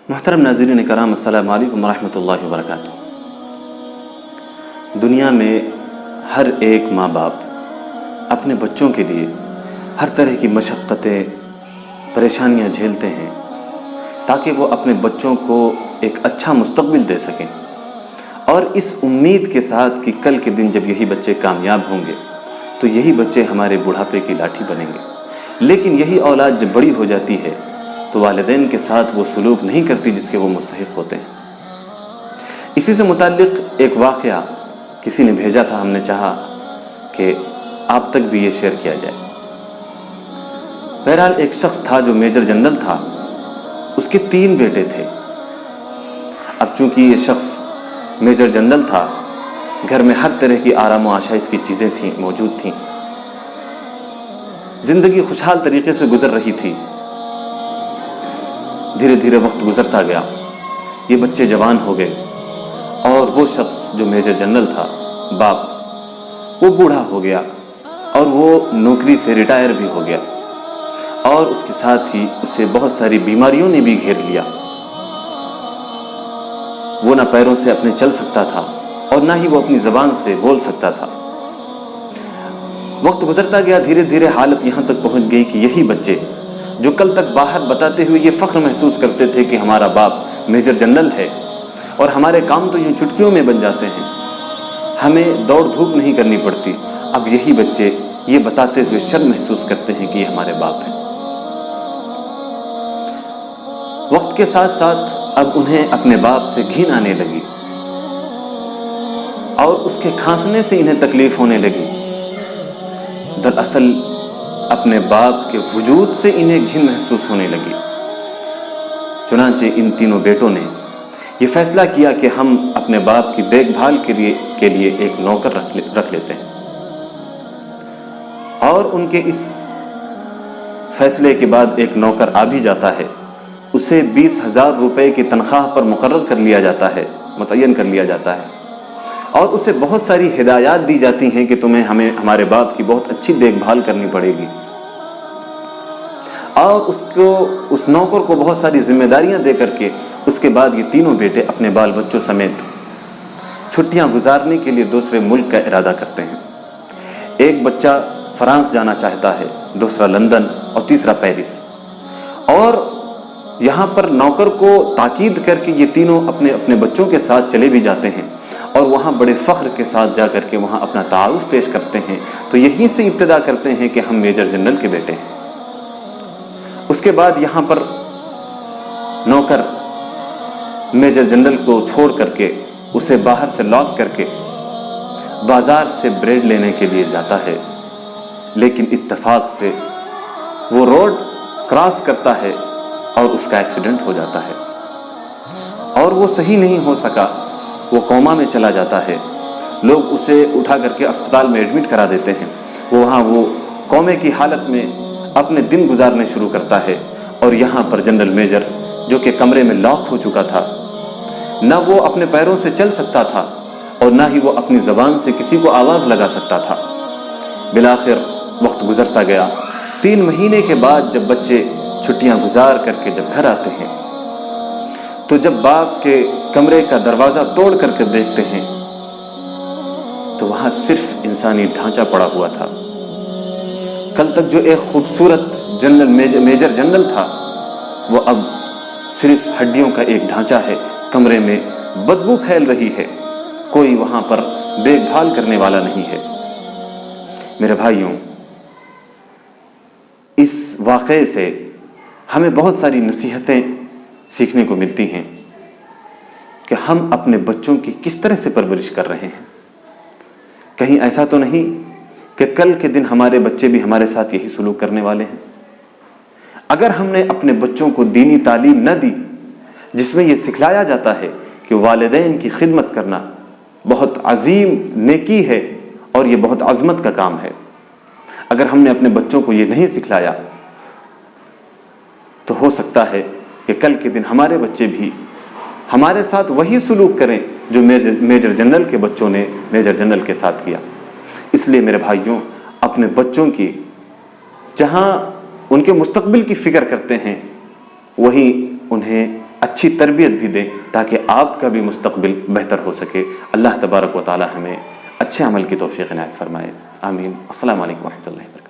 محترم ناظرین کرام، السلام علیکم ورحمۃ اللہ وبرکاتہ۔ دنیا میں ہر ایک ماں باپ اپنے بچوں کے لیے ہر طرح کی مشقتیں، پریشانیاں جھیلتے ہیں تاکہ وہ اپنے بچوں کو ایک اچھا مستقبل دے سکیں، اور اس امید کے ساتھ کہ کل کے دن جب یہی بچے کامیاب ہوں گے تو یہی بچے ہمارے بڑھاپے کی لاٹھی بنیں گے۔ لیکن یہی اولاد جب بڑی ہو جاتی ہے تو والدین کے ساتھ وہ سلوک نہیں کرتی جس کے وہ مستحق ہوتے ہیں۔ اسی سے متعلق ایک واقعہ کسی نے بھیجا تھا، ہم نے چاہا کہ آپ تک بھی یہ شیئر کیا جائے۔ بہرحال ایک شخص تھا جو میجر جنرل تھا، اس کے 3 بیٹے تھے۔ اب چونکہ یہ شخص میجر جنرل تھا، گھر میں ہر طرح کی آرام و آشائش کی چیزیں موجود تھیں، زندگی خوشحال طریقے سے گزر رہی تھی۔ دھیرے دھیرے وقت گزرتا گیا، یہ بچے جوان ہو گئے، اور وہ شخص جو میجر جنرل تھا، باپ، وہ بوڑھا ہو گیا اور وہ نوکری سے ریٹائر بھی ہو گیا، اور اس کے ساتھ ہی اسے بہت ساری بیماریوں نے بھی گھیر لیا۔ وہ نہ پیروں سے اپنے چل سکتا تھا اور نہ ہی وہ اپنی زبان سے بول سکتا تھا۔ وقت گزرتا گیا، دھیرے دھیرے حالت یہاں تک پہنچ گئی کہ یہی بچے جو کل تک باہر بتاتے ہوئے یہ فخر محسوس کرتے تھے کہ ہمارا باپ میجر جنرل ہے اور ہمارے کام تو یوں چٹکیوں میں بن جاتے ہیں، ہمیں دوڑ دھوپ نہیں کرنی پڑتی، اب یہی بچے یہ بتاتے ہوئے شرم محسوس کرتے ہیں کہ یہ ہمارے باپ ہیں۔ وقت کے ساتھ ساتھ اب انہیں اپنے باپ سے گھن آنے لگی، اور اس کے کھانسنے سے انہیں تکلیف ہونے لگی۔ دراصل اپنے باپ کے وجود سے انہیں گھن محسوس ہونے لگی۔ چنانچہ ان تینوں بیٹوں نے یہ فیصلہ کیا کہ ہم اپنے باپ کی دیکھ بھال کے لیے ایک نوکر رکھ لیتے ہیں، اور ان کے اس فیصلے کے بعد ایک نوکر آ بھی جاتا ہے، اسے 20,000 روپے کی تنخواہ پر مقرر کر لیا جاتا ہے، متعین کر لیا جاتا ہے، اور اسے بہت ساری ہدایات دی جاتی ہیں کہ تمہیں ہمارے باپ کی بہت اچھی دیکھ بھال کرنی پڑے گی، اور اس نوکر کو بہت ساری ذمہ داریاں دے کر کے اس کے بعد یہ تینوں بیٹے اپنے بال بچوں سمیت چھٹیاں گزارنے کے لیے دوسرے ملک کا ارادہ کرتے ہیں۔ ایک بچہ فرانس جانا چاہتا ہے، دوسرا لندن اور تیسرا پیرس، اور یہاں پر نوکر کو تاکید کر کے یہ تینوں اپنے بچوں کے ساتھ چلے بھی جاتے ہیں، اور وہاں بڑے فخر کے ساتھ جا کر کے وہاں اپنا تعارف پیش کرتے ہیں، تو یہیں سے ابتدا کرتے ہیں کہ ہم میجر جنرل کے بیٹے ہیں۔ اس کے بعد یہاں پر نوکر میجر جنرل کو چھوڑ کر کے اسے باہر سے لاک کر کے بازار سے بریڈ لینے کے لیے جاتا ہے، لیکن اتفاق سے وہ روڈ کراس کرتا ہے اور اس کا ایکسیڈنٹ ہو جاتا ہے، اور وہ صحیح نہیں ہو سکا، وہ کوما میں چلا جاتا ہے۔ لوگ اسے اٹھا کر کے اسپتال میں ایڈمٹ کرا دیتے ہیں، وہاں وہ کومے کی حالت میں اپنے دن گزارنے شروع کرتا ہے، اور یہاں پر جنرل میجر جو کہ کمرے میں لاک ہو چکا تھا، نہ وہ اپنے پیروں سے چل سکتا تھا اور نہ ہی وہ اپنی زبان سے کسی کو آواز لگا سکتا تھا۔ بالآخر وقت گزرتا گیا، 3 مہینے کے بعد جب بچے چھٹیاں گزار کر کے جب گھر آتے ہیں تو جب باپ کے کمرے کا دروازہ توڑ کر کے دیکھتے ہیں تو وہاں صرف انسانی ڈھانچہ پڑا ہوا تھا۔ کل تک جو ایک خوبصورت میجر جنرل تھا، وہ اب صرف ہڈیوں کا ایک ڈھانچہ ہے، کمرے میں بدبو پھیل رہی ہے، کوئی وہاں پر دیکھ بھال کرنے والا نہیں ہے۔ میرے بھائیوں، اس واقعے سے ہمیں بہت ساری نصیحتیں سیکھنے کو ملتی ہیں کہ ہم اپنے بچوں کی کس طرح سے پرورش کر رہے ہیں۔ کہیں ایسا تو نہیں کہ کل کے دن ہمارے بچے بھی ہمارے ساتھ یہی سلوک کرنے والے ہیں؟ اگر ہم نے اپنے بچوں کو دینی تعلیم نہ دی جس میں یہ سکھلایا جاتا ہے کہ والدین کی خدمت کرنا بہت عظیم نیکی ہے اور یہ بہت عظمت کا کام ہے، اگر ہم نے اپنے بچوں کو یہ نہیں سکھلایا تو ہو سکتا ہے کہ کل کے دن ہمارے بچے بھی ہمارے ساتھ وہی سلوک کریں جو میجر جنرل کے بچوں نے میجر جنرل کے ساتھ کیا۔ اس لیے میرے بھائیوں، اپنے بچوں کی جہاں ان کے مستقبل کی فکر کرتے ہیں، وہیں انہیں اچھی تربیت بھی دیں تاکہ آپ کا بھی مستقبل بہتر ہو سکے۔ اللہ تبارک و تعالی ہمیں اچھے عمل کی توفیق عنایت فرمائے، آمین۔ السلام علیکم ورحمۃ اللہ وبرکاتہ۔